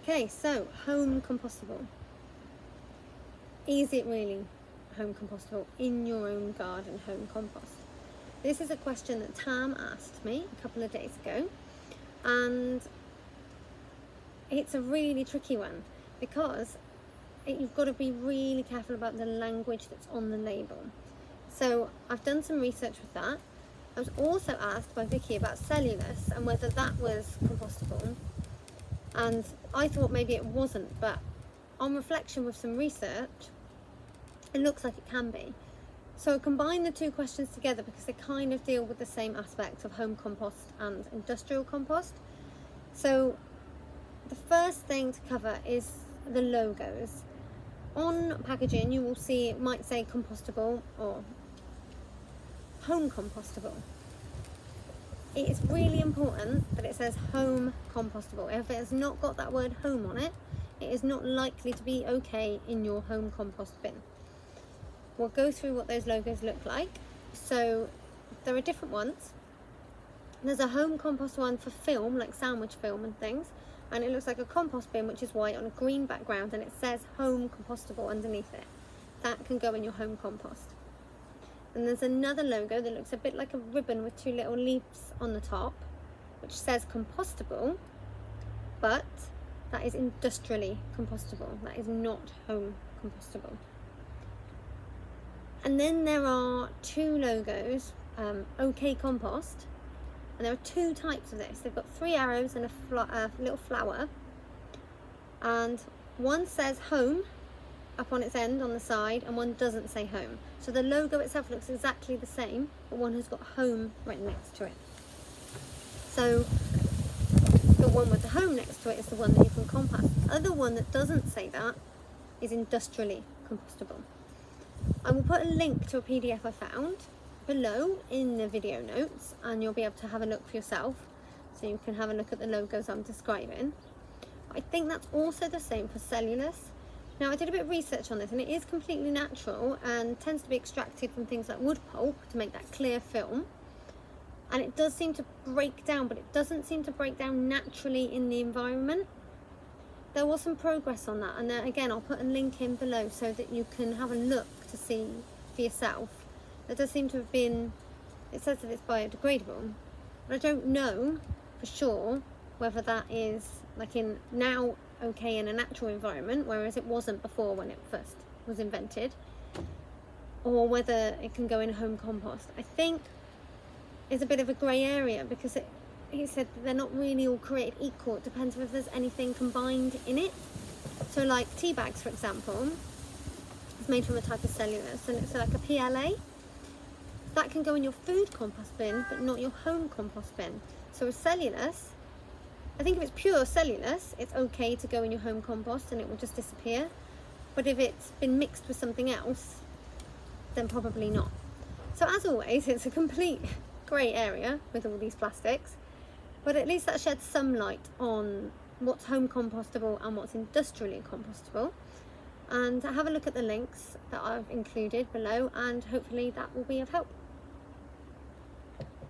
Okay, so home compostable. Is it really home compostable in your own garden, home compost? This is a question that Tam asked me a couple of days ago, and it's a really tricky one because you've got to be really careful about the language that's on the label. So I've done some research with that. I was also asked by Vicky about cellulose and whether that was compostable, and I thought maybe it wasn't, but on reflection with some research, it looks like it can be. So I combine the two questions together because they kind of deal with the same aspects of home compost and industrial compost. So the first thing to cover is the logos. On packaging you will see it might say compostable or home compostable. It is really important that it says home compostable. If it has not got that word home on it, it is not likely to be okay in your home compost bin. We'll go through what those logos look like. So there are different ones. There's a home compost one for film, like sandwich film and things, and it looks like a compost bin which is white on a green background, and it says home compostable underneath it. That can go in your home compost. And there's another logo that looks a bit like a ribbon with two little leaves on the top, which says compostable, but that is industrially compostable. That is not home compostable. And then there are two logos, OK Compost, and there are two types of this. They've got three arrows and a little flower, and one says home up on its end on the side, and one doesn't say home. So the logo itself looks exactly the same, but one has got home right next to it. So the one with the home next to it is the one that you can compost. The other one that doesn't say that is industrially compostable. I will put a link to a PDF I found below in the video notes, and you'll be able to have a look for yourself, so you can have a look at the logos I'm describing. I think that's also the same for cellulose. Now I did a bit of research on this, and it is completely natural and tends to be extracted from things like wood pulp to make that clear film, and it does seem to break down, but it doesn't seem to break down naturally in the environment. There was some progress on that, and then again I'll put a link in below so that you can have a look to see for yourself. There does seem to have been, it says that it's biodegradable, but I don't know for sure whether that is like in now okay in a natural environment, whereas it wasn't before when it first was invented, or whether it can go in home compost. I think it's a bit of a grey area because he said that they're not really all created equal. It depends if there's anything combined in it. So like tea bags, for example, it's made from a type of cellulose, and it's like a PLA. That can go in your food compost bin, but not your home compost bin. So with cellulose, I think if it's pure cellulose, it's okay to go in your home compost and it will just disappear. But if it's been mixed with something else, then probably not. So as always, it's a complete grey area with all these plastics, but at least that sheds some light on what's home compostable and what's industrially compostable. And have a look at the links that I've included below, and hopefully that will be of help.